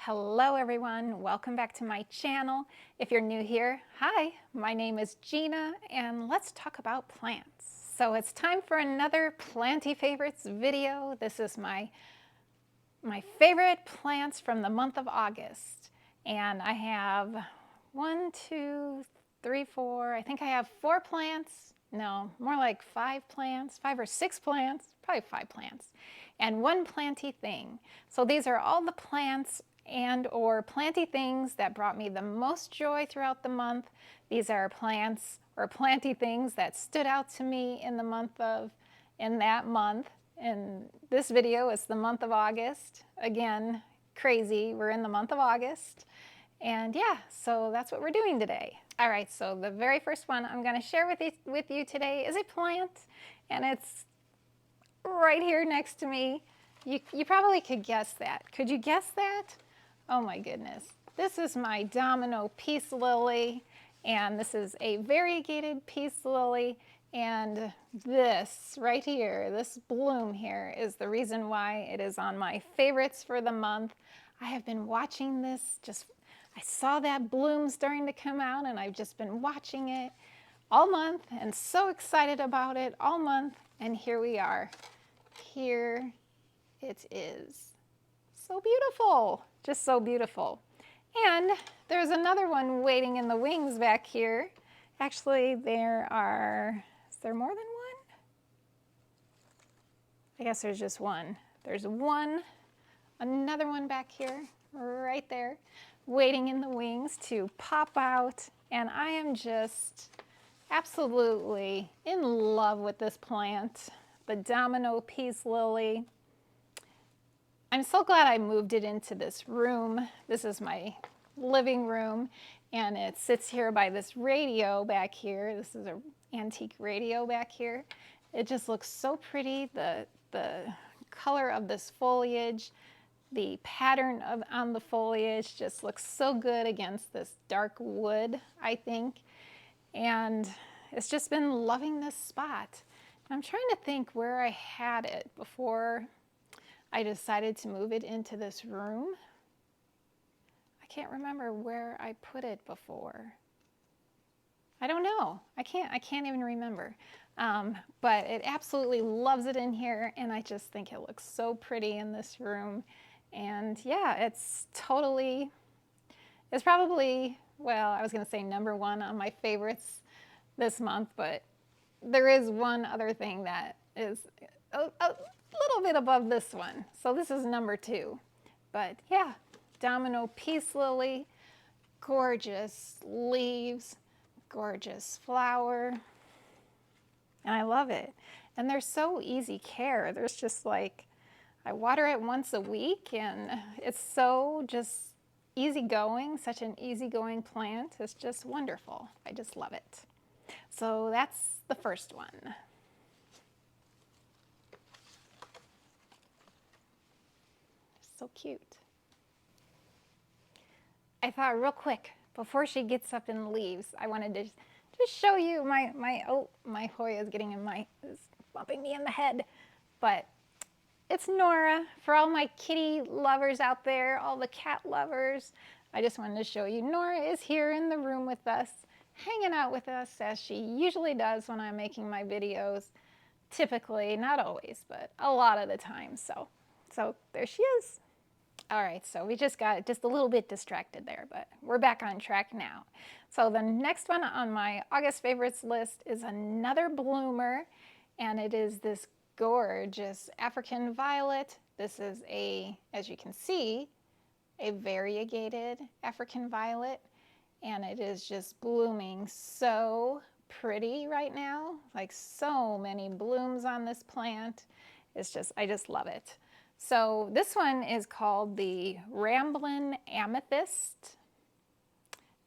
Hello everyone, welcome back to my channel. If you're new here, hi, my name is Gina and let's talk about plants. So it's time for another Planty Favorites video. This is my favorite plants from the month of August. And I have I think I have 4 plants. No, more like 5 plants, 5 or 6 plants, probably 5 plants, and 1 planty thing. So these are all the plants and or planty things that brought me the most joy throughout the month. These are plants or planty things that stood out to me in that month. And this video is the month of August. Again, crazy, we're in the month of August. And yeah, so that's what we're doing today. All right, so the very first one I'm gonna share with you today is a plant, and it's right here next to me. You probably could guess that. Could you guess that? Oh my goodness. This is my Domino peace lily, and this is a variegated peace lily, and this right here, this bloom here, is the reason why it is on my favorites for the month. I have been watching this, I saw that bloom starting to come out, and I've just been watching it all month and so excited about it all month, and here we are. Here it is. So beautiful, just so beautiful. And there's another one waiting in the wings back here. Actually, is there more than one? I guess there's just one. There's another one back here, right there, waiting in the wings to pop out. And I am just absolutely in love with this plant, the Domino peace lily. I'm so glad I moved it into this room. This is my living room, and it sits here by this radio back here. This is an antique radio back here. It just looks so pretty. The color of this foliage, the pattern on the foliage just looks so good against this dark wood, I think. And it's just been loving this spot. I'm trying to think where I had it before I decided to move it into this room. I can't remember where I put it before. I don't know. I can't even remember. But it absolutely loves it in here, and I just think it looks so pretty in this room. And yeah, it's probably, well, I was gonna say number 1 on my favorites this month, but there is one other thing that is a little bit above this one. So this is number 2. But yeah, Domino peace lily, gorgeous leaves, gorgeous flower, and I love it. And they're so easy care. There's just like, I water it once a week, and it's so just easygoing, such an easygoing plant. It's just wonderful. I just love it. So that's the first one. So cute. I thought real quick, before she gets up and leaves, I wanted to just show you my Hoya is bumping me in the head. But it's Nora. For all my kitty lovers out there, all the cat lovers, I just wanted to show you Nora is here in the room with us, hanging out with us as she usually does when I'm making my videos. Typically, not always, but a lot of the time. So there she is. All right, so we just got a little bit distracted there, but we're back on track now. So the next one on my August favorites list is another bloomer, and it is this gorgeous African violet. This is as you can see, a variegated African violet, and it is just blooming so pretty right now. Like so many blooms on this plant. I just love it. So this one is called the Ramblin Amethyst.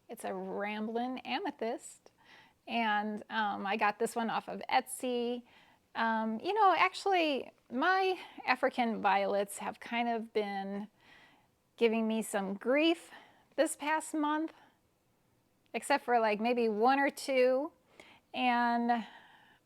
It's a Ramblin Amethyst, and I got this one off of Etsy. You know, actually, my African violets have kind of been giving me some grief this past month, except for like maybe 1 or 2, and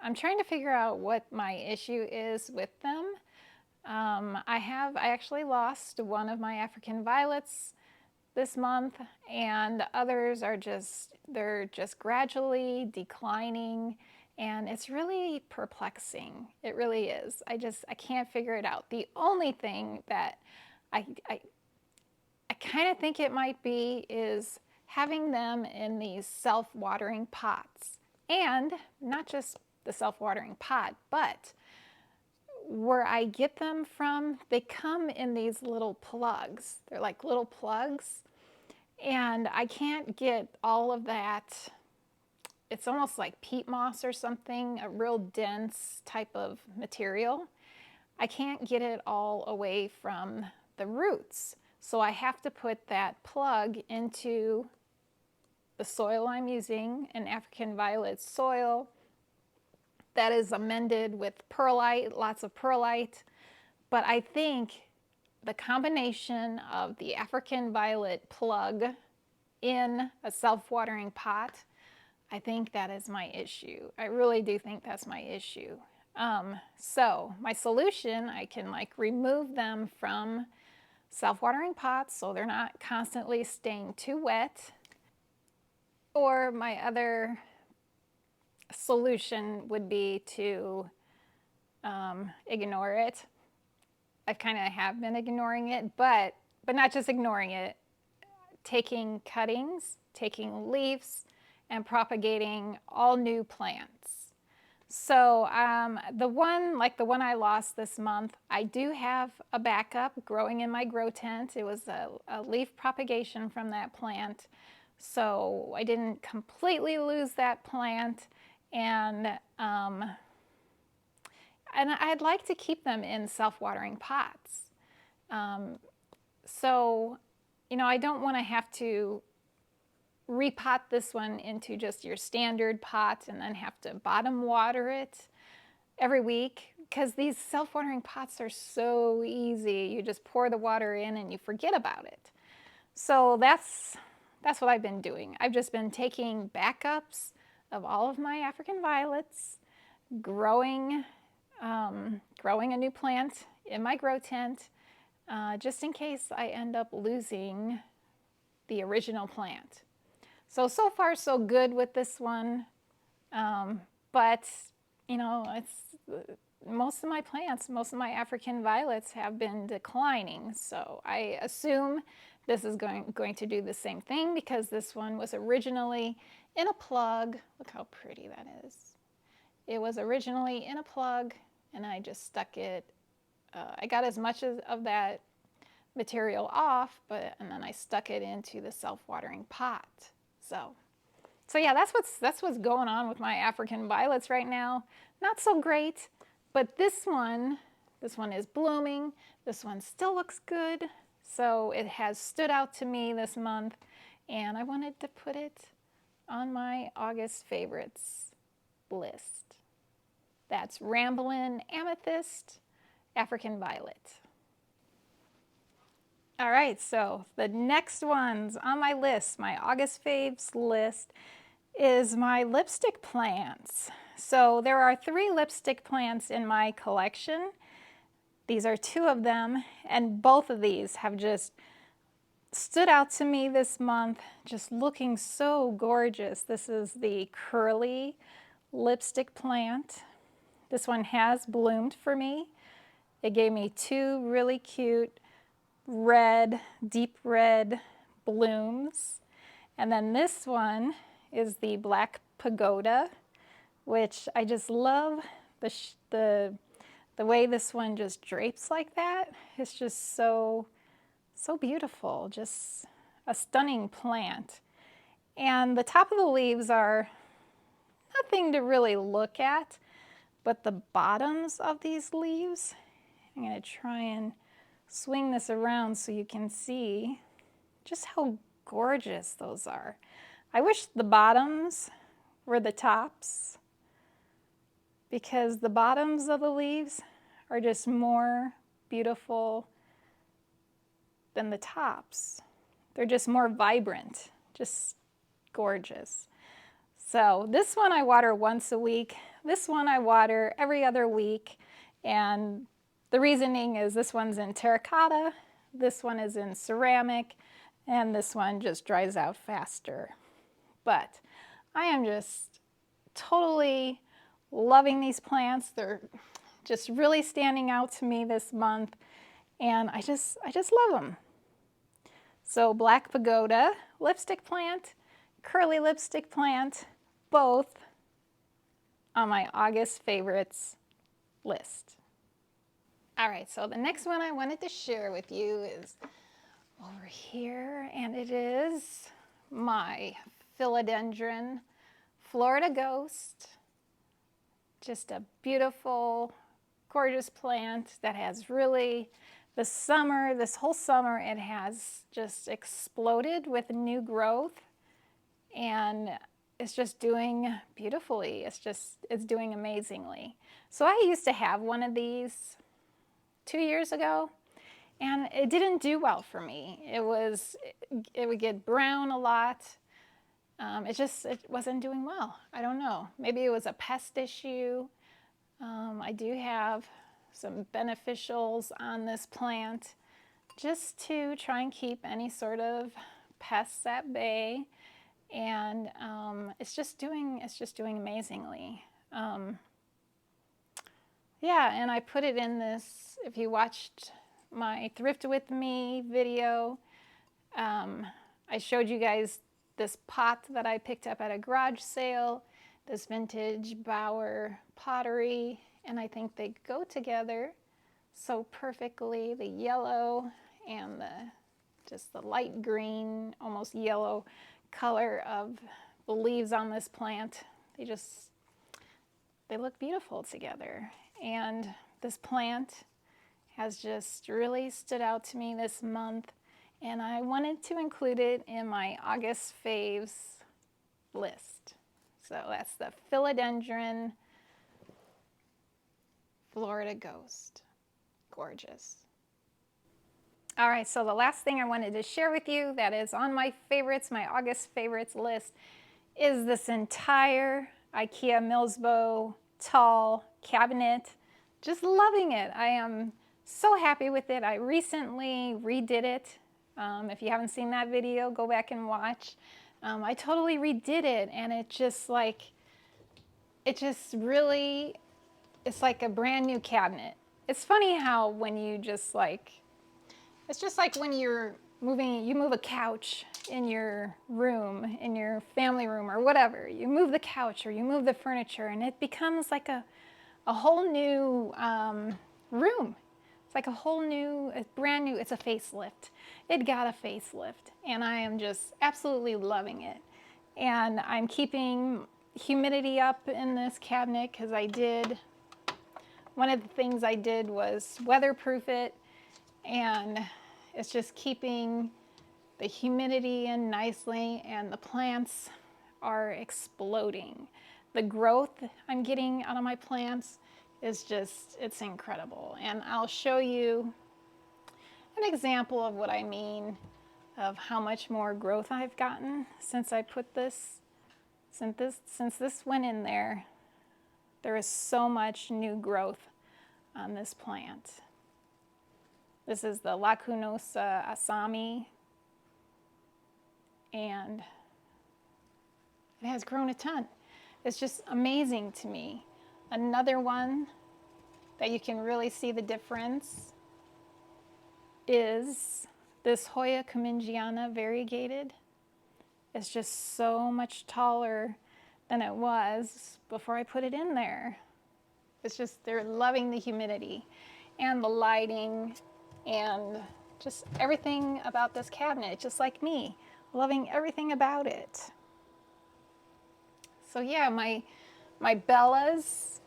I'm trying to figure out what my issue is with them. I actually lost one of my African violets this month, and others are they're just gradually declining, and it's really perplexing. It really is. I can't figure it out. The only thing that I, I, I kind of think it might be is having them in these self-watering pots. And not just the self-watering pot, but where I get them from, they come in these little plugs. They're like little plugs, and I can't get all of that. It's almost like peat moss or something, a real dense type of material. I can't get it all away from the roots. So I have to put that plug into the soil I'm using, an African violet soil that is amended with perlite, lots of perlite. But I think the combination of the African violet plug in a self-watering pot, I think that is my issue. I really do think that's my issue. So my solution, I can like remove them from self-watering pots so they're not constantly staying too wet. Or my other solution would be to ignore it. I kind of have been ignoring it, but not just ignoring it, taking cuttings, taking leaves, and propagating all new plants. So the one I lost this month, I do have a backup growing in my grow tent. It was a leaf propagation from that plant. So I didn't completely lose that plant, and I'd like to keep them in self-watering pots. So, you know, I don't want to have to repot this one into just your standard pot and then have to bottom water it every week, because these self-watering pots are so easy. You just pour the water in and you forget about it. So that's what I've been doing. I've just been taking backups of all of my African violets, growing a new plant in my grow tent, just in case I end up losing the original plant. So far so good with this one, but you know, most of my plants, most of my African violets have been declining. So I assume this is going to do the same thing, because this one was originally in a plug. Look how pretty that is. It was originally in a plug, and I just stuck it. I got as much of that material off, and then I stuck it into the self-watering pot. So yeah, that's what's going on with my African violets right now. Not so great, but this one is blooming. This one still looks good. So it has stood out to me this month, and I wanted to put it on my August favorites list. That's Ramblin Amethyst, African violet. All right, so the next ones on my list, my August faves list, is my lipstick plants. So there are 3 lipstick plants in my collection. These are 2 of them, and both of these have just stood out to me this month, just looking so gorgeous. This is the curly lipstick plant. This one has bloomed for me. It gave me 2 really cute red, deep red blooms. And then this one is the Black Pagoda, which I just love the way this one just drapes like that. It's just so beautiful, just a stunning plant. And the top of the leaves are nothing to really look at, but the bottoms of these leaves, I'm going to try and swing this around so you can see just how gorgeous those are. I wish the bottoms were the tops, because the bottoms of the leaves are just more beautiful than the tops. They're just more vibrant, just gorgeous. So this one I water once a week. This one I water every other week, and the reasoning is this one's in terracotta, this one is in ceramic, and this one just dries out faster. But I am just totally loving these plants. They're just really standing out to me this month, and I just love them. So black pagoda lipstick plant, curly lipstick plant, both on my August favorites list. All right, so the next one I wanted to share with you is over here, and it is my Philodendron Florida Ghost. Just a beautiful, gorgeous plant that has really, this whole summer, it has just exploded with new growth, and it's just doing beautifully. It's doing amazingly. So I used to have one of these 2 years ago, and it didn't do well for me. It would get brown a lot. It wasn't doing well. I don't know. Maybe it was a pest issue. I do have some beneficials on this plant just to try and keep any sort of pests at bay, and it's just doing amazingly. Yeah, and I put it in this, if you watched my Thrift With Me video, I showed you guys this pot that I picked up at a garage sale, this vintage Bauer pottery, and I think they go together so perfectly. The yellow and just the light green, almost yellow color of the leaves on this plant. They look beautiful together. And this plant has just really stood out to me this month, and I wanted to include it in my August faves list. So that's the Philodendron Florida Ghost. Gorgeous. All right, so the last thing I wanted to share with you that is on my favorites, my August favorites list, is this entire Ikea Millsbow tall cabinet. Just loving it. I am so happy with it. I recently redid it. If you haven't seen that video, go back and watch. I totally redid it, and it's like a brand new cabinet. It's funny how when you it's just like when you move a couch in your room, in your family room or whatever. You move the couch or you move the furniture, and it becomes like a whole new room. It's like it's brand new, it's a facelift. It got a facelift, and I am just absolutely loving it. And I'm keeping humidity up in this cabinet because one of the things I did was weatherproof it, and it's just keeping the humidity in nicely, and the plants are exploding. The growth I'm getting out of my plants is it's incredible. And I'll show you an example of what I mean, of how much more growth I've gotten since I put this, since this went in there. There is so much new growth on this plant. This is the Lacunosa Asami, and it has grown a ton. It's just amazing to me. Another one that you can really see the difference is this Hoya Cumingiana variegated. It's just so much taller than it was before I put it in there. It's just, they're loving the humidity and the lighting and just everything about this cabinet, just like me, loving everything about it. So yeah, my Bellas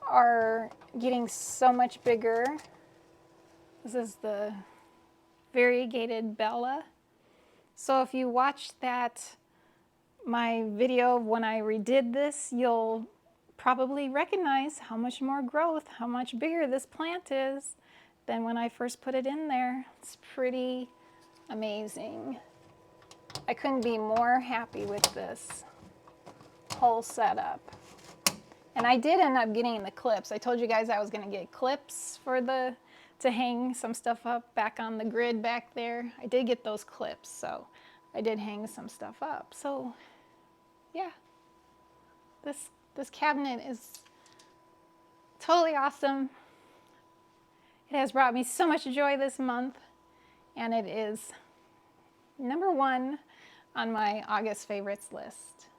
are getting so much bigger. This is the variegated Bella. So if you watched my video of when I redid this, you'll probably recognize how much more growth, how much bigger this plant is than when I first put it in there. It's pretty amazing. I couldn't be more happy with this whole setup. And I did end up getting the clips. I told you guys I was gonna get clips for to hang some stuff up back on the grid back there. I did get those clips, so I did hang some stuff up. So yeah, this cabinet is totally awesome. It has brought me so much joy this month, and it is #1 on my August favorites list.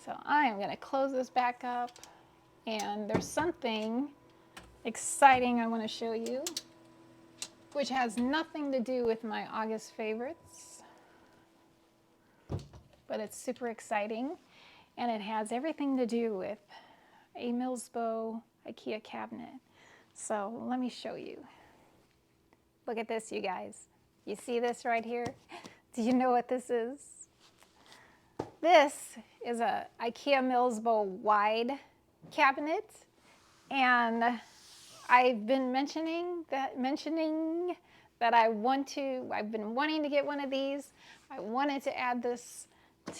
So I am going to close this back up, and there's something exciting I want to show you, which has nothing to do with my August favorites, but it's super exciting, and it has everything to do with a Millsbo Ikea cabinet. So let me show you. Look at this, you guys. You see this right here? Do you know what this is? This is a Ikea Millsbo wide cabinet, and I've been mentioning that I've been wanting to get one of these. I wanted to add this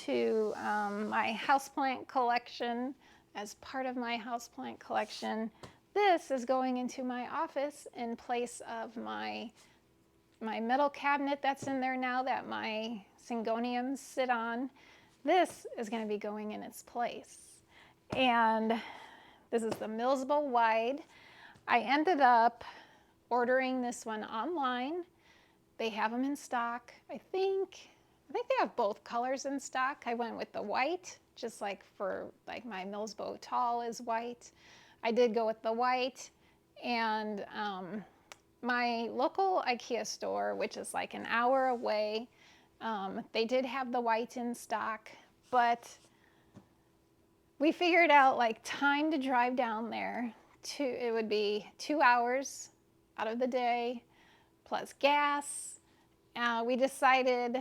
to my houseplant collection as part of my houseplant collection. This is going into my office in place of my metal cabinet that's in there now that my syngoniums sit on. This is going to be going in its place. And this is the Millsbo wide. I ended up ordering this one online. They have them in stock. I think they have both colors in stock. I went with the white, just like my Millsbo tall is white. I did go with the white, and my local Ikea store, which is like an hour away, they did have the white in stock, but we figured out like time to drive down there. It would be 2 hours out of the day plus gas. We decided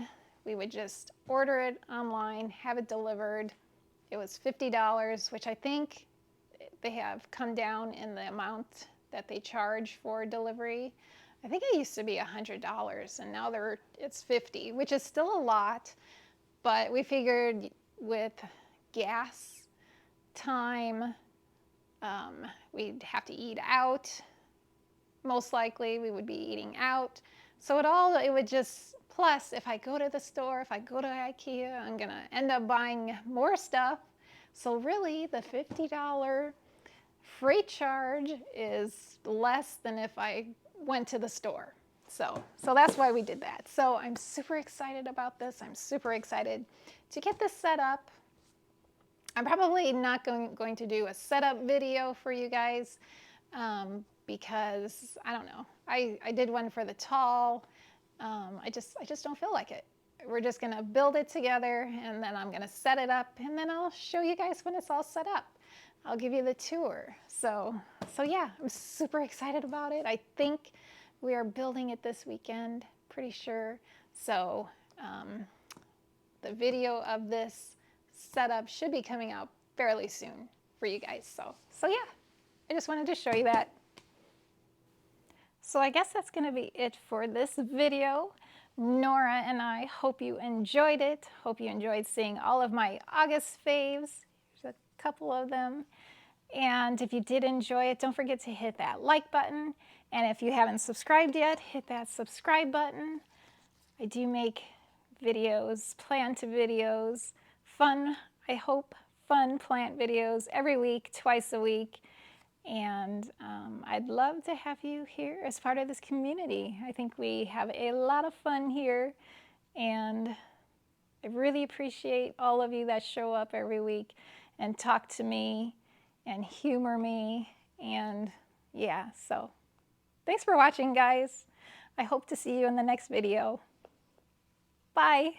we would just order it online, have it delivered. It was $50, which I think they have come down in the amount that they charge for delivery. I think it used to be $100, and now it's $50, which is still a lot, but we figured with gas, time, we'd have to eat out. Most likely we would be eating out. So it would just, plus if I go to the store, if I go to Ikea, I'm gonna end up buying more stuff. So really the $50 freight charge is less than if I went to the store. So that's why we did that. So I'm super excited about this. I'm super excited to get this set up. I'm probably not going to do a setup video for you guys because I don't know. I did one for the tall. I just don't feel like it. We're just gonna build it together, and then I'm gonna set it up, and then I'll show you guys when it's all set up. I'll give you the tour. So yeah, I'm super excited about it. I think we are building it this weekend, pretty sure. So the video of this setup should be coming out fairly soon for you guys. So yeah, I just wanted to show you that. So I guess that's going to be it for this video. Nora and I hope you enjoyed it. Hope you enjoyed seeing all of my August faves. There's a couple of them. And if you did enjoy it, don't forget to hit that like button. And if you haven't subscribed yet, hit that subscribe button. I do make videos, plant videos, I hope fun plant videos every week, twice a week. And I'd love to have you here as part of this community. I think we have a lot of fun here, and I really appreciate all of you that show up every week and talk to me and humor me. And yeah, so thanks for watching, guys. I hope to see you in the next video. Bye.